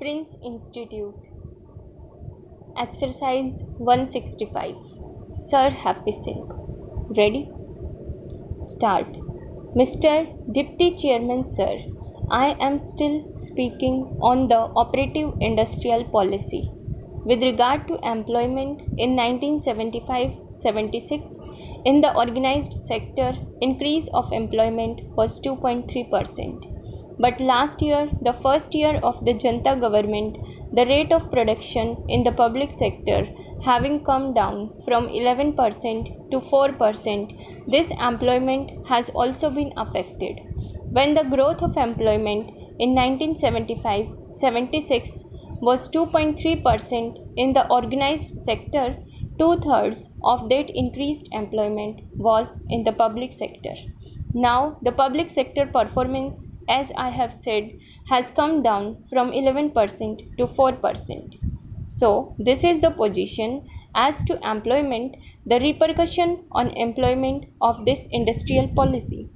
Prince Institute. Exercise 165. Sir Happy Singh. Ready? Start. Mr. Deputy Chairman Sir, I am still speaking on the operative industrial policy. With regard to employment in 1975-76, in the organized sector, increase of employment was 2.3%. But last year, the first year of the Janta government, the rate of production in the public sector having come down from 11% to 4%, this employment has also been affected. When the growth of employment in 1975-76 was 2.3% in the organized sector, two-thirds of that increased employment was in the public sector. Now, the public sector performance, as I have said, has come down from 11% to 4%. So, this is the position as to employment, the repercussion on employment of this industrial policy.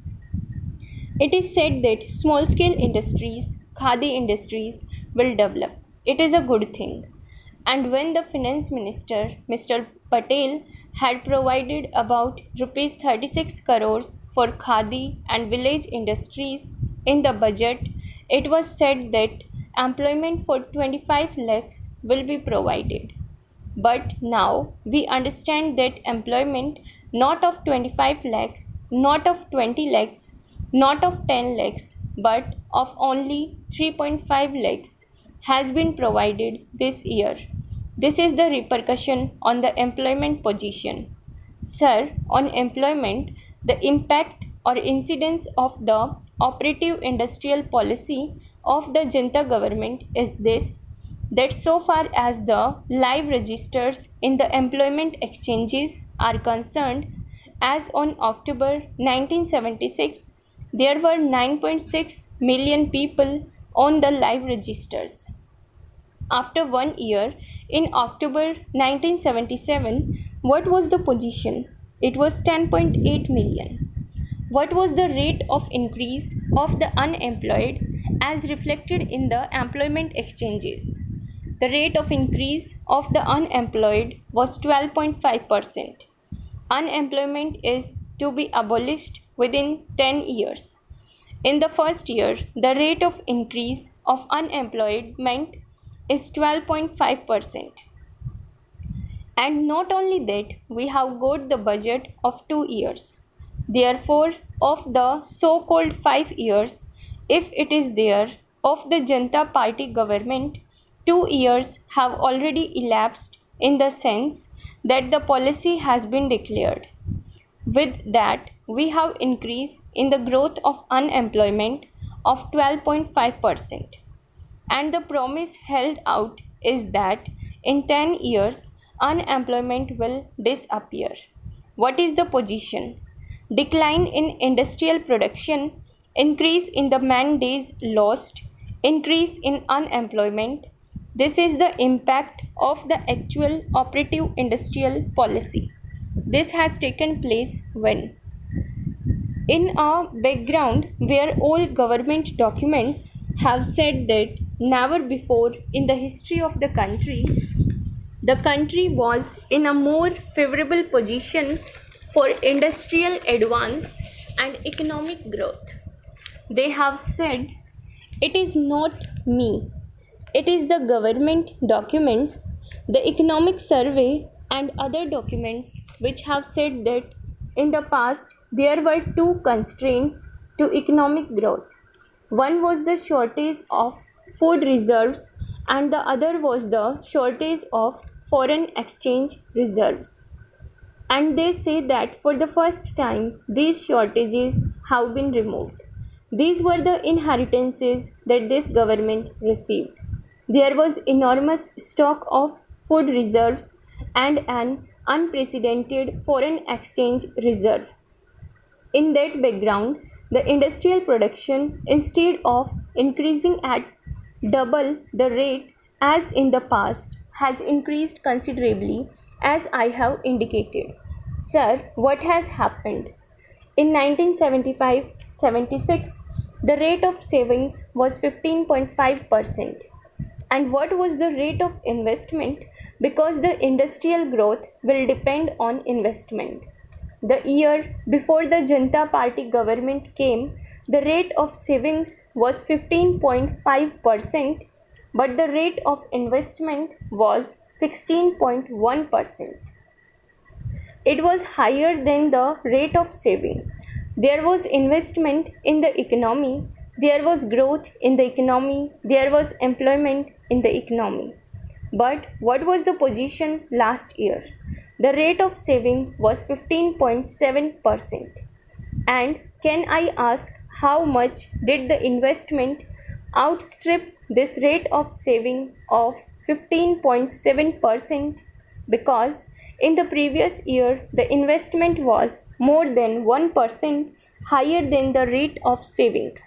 It is said that small-scale industries, khadi industries, will develop. It is a good thing. And when the finance minister, Mr. Patel, had provided about rupees 36 crores for khadi and village industries in the budget, it was said that employment for 25 lakhs will be provided. But now we understand that employment not of 25 lakhs, not of 20 lakhs, not of 10 lakhs, but of only 3.5 lakhs has been provided this year. This is the repercussion on the employment position. Sir, on employment, the impact or incidence of the operative industrial policy of the Janta government is this, that so far as the live registers in the employment exchanges are concerned, as on October 1976, there were 9.6 million people on the live registers. After 1 year, in October 1977, what was the position? It was 10.8 million. What was the rate of increase of the unemployed as reflected in the employment exchanges? The rate of increase of the unemployed was 12.5%. Unemployment is to be abolished within 10 years. In the first year, the rate of increase of unemployment is 12.5%. And not only that, we have got the budget of 2 years. Therefore, of the so-called 5 years, if it is there, of the Janta Party government, 2 years have already elapsed in the sense that the policy has been declared. With that, we have increase in the growth of unemployment of 12.5%. And the promise held out is that in 10 years, unemployment will disappear. What is the position? Decline in industrial production, increase in the man days lost, increase in unemployment. This is the impact of the actual operative industrial policy. This has taken place when? In a background where all government documents have said that never before in the history of the country was in a more favorable position for industrial advance and economic growth. They have said, it is not me, it is the government documents, the economic survey and other documents which have said that in the past there were two constraints to economic growth. One was the shortage of food reserves and the other was the shortage of foreign exchange reserves. And they say that for the first time these shortages have been removed. These were the inheritances that this government received. There was enormous stock of food reserves and an unprecedented foreign exchange reserve. In that background, the industrial production, instead of increasing at double the rate as in the past, has increased considerably as I have indicated. Sir, what has happened? In 1975-76, the rate of savings was 15.5%. And what was the rate of investment? Because the industrial growth will depend on investment. The year before the Janata Party government came, the rate of savings was 15.5%, but the rate of investment was 16.1%. It was higher than the rate of saving. There was investment in the economy, there was growth in the economy, there was employment in the economy. But what was the position last year? The rate of saving was 15.7%. And can I ask how much did the investment outstrip this rate of saving of 15.7%? Because in the previous year the investment was more than 1% higher than the rate of saving.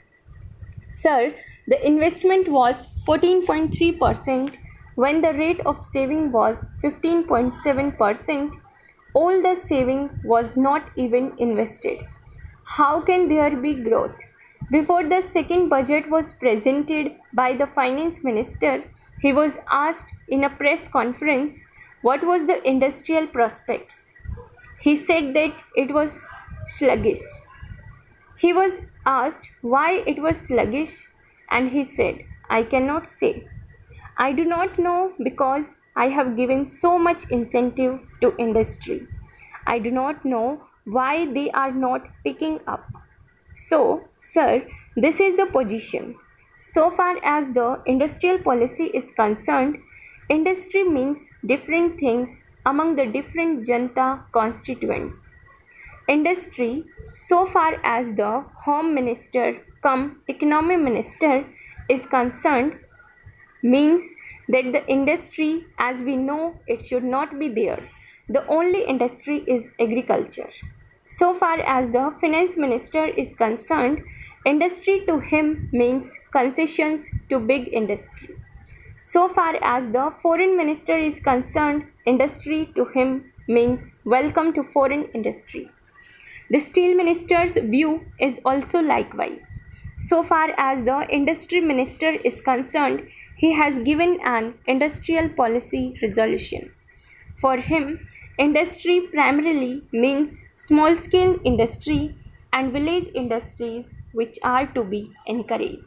Sir, the investment was 14.3% when the rate of saving was 15.7%. All the saving was not even invested. How can there be growth? Before the second budget was presented by the finance minister, he was asked in a press conference what was the industrial prospects. He said that it was sluggish. He was asked why it was sluggish, and he said, I cannot say. I do not know because I have given so much incentive to industry. I do not know why they are not picking up. So, sir, this is the position. So far as the industrial policy is concerned, industry means different things among the different Janta constituents. Industry, so far as the Home Minister cum Economy Minister is concerned, means that the industry as we know it should not be there. The only industry is agriculture. So far as the finance minister is concerned, industry to him means concessions to big industry. So far as the foreign minister is concerned, industry to him means welcome to foreign industries. The steel minister's view is also likewise. So far as the industry minister is concerned, he has given an industrial policy resolution. For him, industry primarily means small scale industry and village industries which are to be encouraged.